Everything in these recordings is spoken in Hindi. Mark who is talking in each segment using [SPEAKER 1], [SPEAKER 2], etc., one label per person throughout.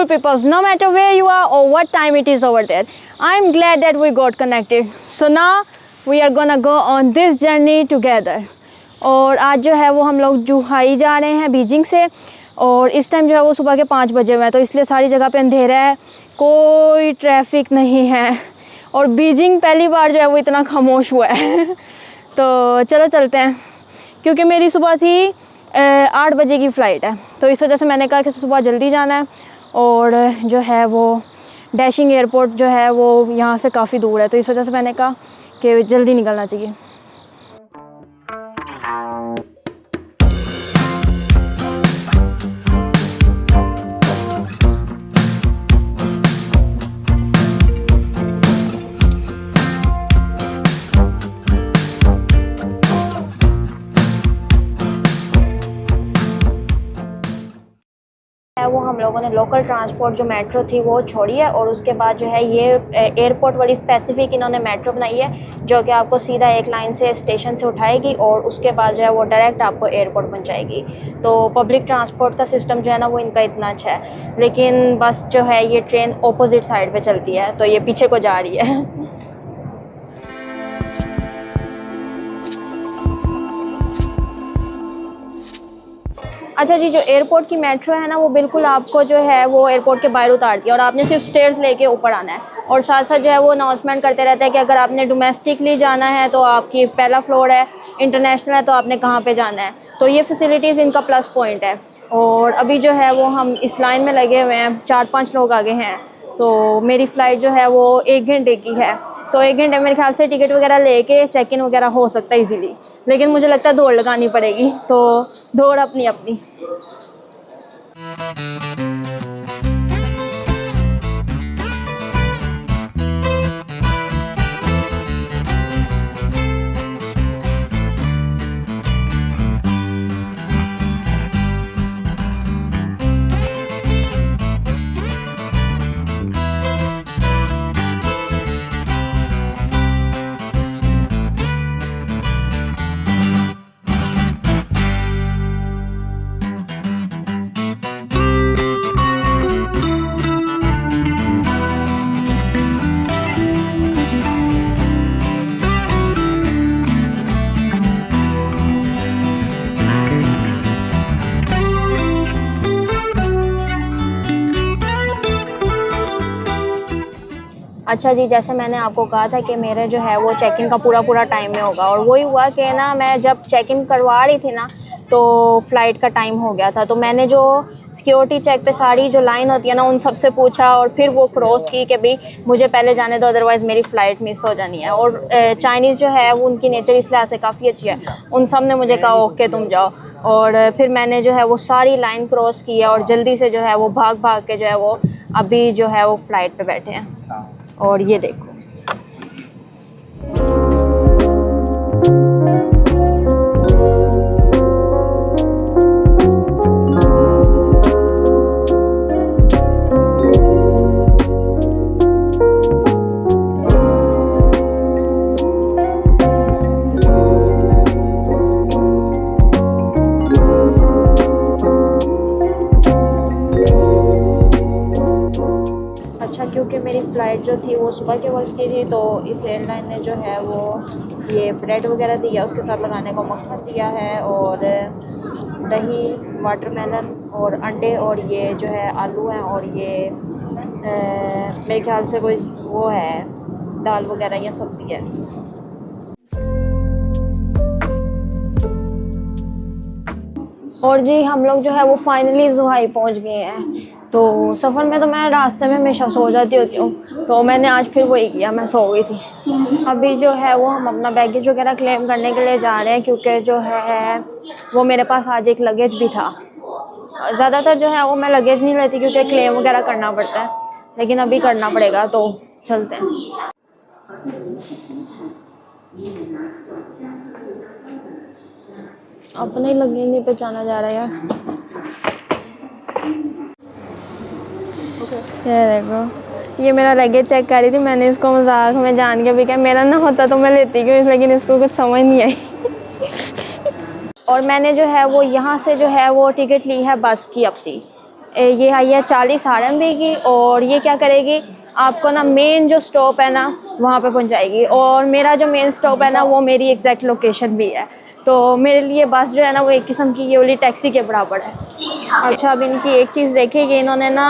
[SPEAKER 1] beautiful peoples, no matter where you are or what time it is over there. I'm glad that we got connected. So now we are gonna go on this journey together. और आज जो है वो हम लोग जुहाई जा रहे हैं बीजिंग से, और इस टाइम जो है वो सुबह के 5 बजे हुए हैं, तो इसलिए सारी जगह पे अंधेरा है, कोई ट्रैफिक नहीं है, और बीजिंग पहली बार जो है वो इतना खामोश हुआ है। तो चलो चलते हैं, क्योंकि मेरी सुबह थी 8 बजे की फ़्लाइट है, तो इस वजह से मैंने कहा कि सुबह जल्दी जाना है, और जो है वो डैशिंग एयरपोर्ट जो है वो यहाँ से काफ़ी दूर है, तो इस वजह से मैंने कहा कि जल्दी निकलना चाहिए। वो हम लोगों ने लोकल ट्रांसपोर्ट जो मेट्रो थी वो छोड़ी है, और उसके बाद जो है ये एयरपोर्ट वाली स्पेसिफिक इन्होंने मेट्रो बनाई है, जो कि आपको सीधा एक लाइन से स्टेशन से उठाएगी और उसके बाद जो है वो डायरेक्ट आपको एयरपोर्ट पहुंचाएगी। तो पब्लिक ट्रांसपोर्ट का सिस्टम जो है ना वो इनका इतना अच्छा है, लेकिन बस जो है ये ट्रेन ऑपोजिट साइड पे चलती है, तो ये पीछे को जा रही है। अच्छा जी, जो एयरपोर्ट की मेट्रो है ना वो बिल्कुल आपको जो है वो एयरपोर्ट के बाहर उतारती है, और आपने सिर्फ स्टेयर्स लेके ऊपर आना है, और साथ साथ जो है वो अनाउंसमेंट करते रहते हैं कि अगर आपने डोमेस्टिकली जाना है तो आपकी पहला फ्लोर है, इंटरनेशनल है तो आपने कहाँ पे जाना है। तो ये फैसिलिटीज़ इनका प्लस पॉइंट है। और अभी जो है वो हम इस लाइन में लगे हुए हैं, 4-5 लोग आगे हैं, तो मेरी फ़्लाइट जो है वो 1 घंटे की है, तो 1 घंटे मेरे ख्याल से टिकट वगैरह लेके चेक इन वगैरह हो सकता है इजीली, लेकिन मुझे लगता है दौड़ लगानी पड़ेगी, तो दौड़ अपनी अपनी। अच्छा जी, जैसे मैंने आपको कहा था कि मेरे जो है वो चेक इन का पूरा टाइम में होगा, और वही हुआ कि ना मैं जब चेक इन करवा रही थी ना तो फ़्लाइट का टाइम हो गया था, तो मैंने जो सिक्योरिटी चेक पे सारी जो लाइन होती है ना उन सब से पूछा, और फिर वो क्रॉस की कि भाई मुझे पहले जाने दो, अदरवाइज़ मेरी फ़्लाइट मिस हो जानी है। और चाइनीज़ जो है वो उनकी नेचर इस लिहाज से काफ़ी अच्छी है, उन सब ने मुझे कहा ओके तुम जाओ, और फिर मैंने जो है वो सारी लाइन क्रॉस की है, और जल्दी से जो है वो भाग के जो है वो अभी जो है वो फ़्लाइट पर बैठे हैं। और ये देखो, क्योंकि मेरी फ़्लाइट जो थी वो सुबह के वक्त की थी, तो इस एयरलाइन ने जो है वो ये ब्रेड वगैरह दिया, उसके साथ लगाने को मक्खन दिया है, और दही, वाटरमेलन और अंडे, और ये जो है आलू हैं, और ये मेरे ख्याल से कोई वो है दाल वगैरह या सब्ज़ी है। और जी हम लोग जो है वो फाइनली जुहाई पहुंच गए हैं। तो सफ़र में तो मैं रास्ते में हमेशा सो जाती होती हूँ, तो मैंने आज फिर वही किया, मैं सो गई थी। अभी जो है वो हम अपना बैगेज वगैरह क्लेम करने के लिए जा रहे हैं, क्योंकि जो है वो मेरे पास आज एक लगेज भी था। ज़्यादातर जो है वो मैं लगेज नहीं लेती क्योंकि क्लेम वगैरह करना पड़ता है, लेकिन अभी करना पड़ेगा, तो चलते हैं। अपने लगेज नहीं पहचाना जा रहा है यार। ये देखो, ये मेरा लगेज चेक कर रही थी, मैंने इसको मजाक में जान के भी क्या मेरा ना होता तो मैं लेती क्यों, लेकिन इसको कुछ समझ नहीं आई। और मैंने जो है वो यहाँ से जो है वो टिकट ली है बस की अपनी, ये आई है 40 RMB की, और ये क्या करेगी आपको ना मेन जो स्टॉप है ना वहाँ पे पहुँचाएगी। और मेरा जो मेन स्टॉप है ना वो मेरी एग्जैक्ट लोकेशन भी है, तो मेरे लिए बस जो है ना वो एक किस्म की ये वाली टैक्सी के बराबर है। अच्छा, अब इनकी एक चीज़ देखिए कि इन्होंने ना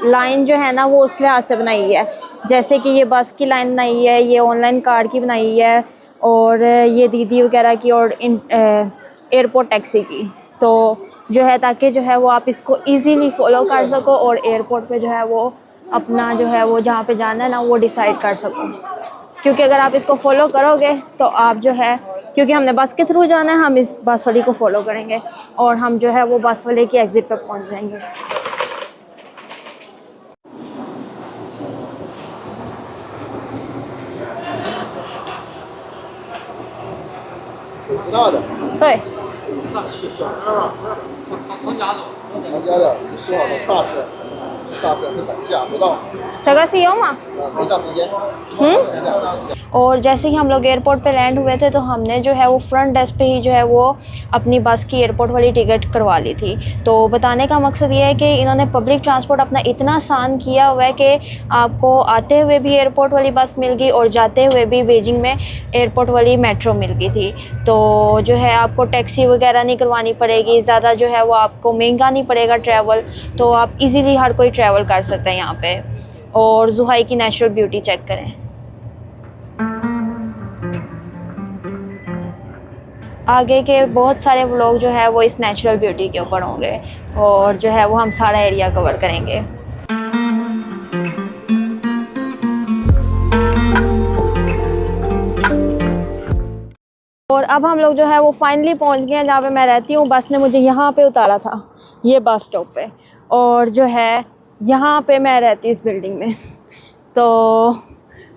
[SPEAKER 1] लाइन जो है ना वो उस लिहाज से बनाई है, जैसे कि ये बस की लाइन बनाई है, ये ऑनलाइन कार्ड की बनाई है, और ये दीदी वगैरह की, और एयरपोर्ट टैक्सी की। तो जो है ताकि जो है वो आप इसको इजीली फॉलो कर सको और एयरपोर्ट पे जो है वो अपना जो है वो जहाँ पे जाना है ना वो डिसाइड कर सको। क्योंकि अगर आप इसको फॉलो करोगे तो आप जो है, क्योंकि हमने बस के थ्रू जाना है, हम इस बस वाली को फॉलो करेंगे और हम जो है वो बस वाले की एग्ज़िट पे पहुँच जाएंगे।对，जगह सी हो माँ। और जैसे ही हम लोग एयरपोर्ट पे लैंड हुए थे तो हमने जो है वो फ्रंट डेस्क पे ही जो है वो अपनी बस की एयरपोर्ट वाली टिकट करवा ली थी। तो बताने का मकसद ये है कि इन्होंने पब्लिक ट्रांसपोर्ट अपना इतना आसान किया हुआ है कि आपको आते हुए भी एयरपोर्ट वाली बस मिल गई और जाते हुए भी बीजिंग में एयरपोर्ट वाली मेट्रो मिल गई थी। तो जो है आपको टैक्सी वगैरह नहीं करवानी पड़ेगी, ज़्यादा जो है वो आपको महंगा नहीं पड़ेगा ट्रैवल, तो आप ईज़िली हर कोई ट्रैवल कर सकते हैं यहाँ पर। और जुहाई की नेचुरल ब्यूटी चेक करें। आगे के बहुत सारे व्लॉग जो है वो इस नेचुरल ब्यूटी के ऊपर होंगे और जो है वो हम सारा एरिया कवर करेंगे। और अब हम लोग जो है वो फाइनली पहुंच गए हैं जहाँ पे मैं रहती हूँ। बस ने मुझे यहाँ पे उतारा था, ये बस स्टॉप पे, और जो है यहाँ पे मैं रहती हूँ इस बिल्डिंग में। तो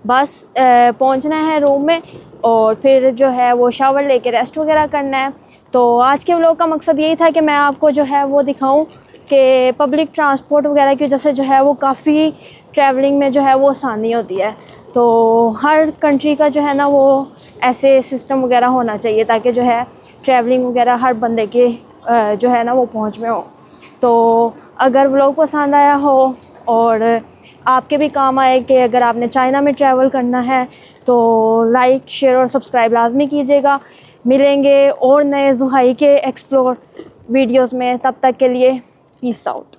[SPEAKER 1] बस पहुँचना है रूम में और फिर जो है वो शावर लेके रेस्ट वगैरह करना है। तो आज के व्लॉग का मकसद यही था कि मैं आपको जो है वो दिखाऊं कि पब्लिक ट्रांसपोर्ट वगैरह की वजह से जो है वो काफ़ी ट्रैवलिंग में जो है वो आसानी होती है। तो हर कंट्री का जो है ना वो ऐसे सिस्टम वगैरह होना चाहिए ताकि जो है ट्रैवलिंग वगैरह हर बंदे के जो है ना वो पहुंच में हो। तो अगर व्लॉग पसंद आया हो और आपके भी काम आए कि अगर आपने चाइना में ट्रैवल करना है तो लाइक, शेयर और सब्सक्राइब लाजमी कीजिएगा। मिलेंगे और नए जुहाई के एक्सप्लोर वीडियोस में, तब तक के लिए पीस आउट।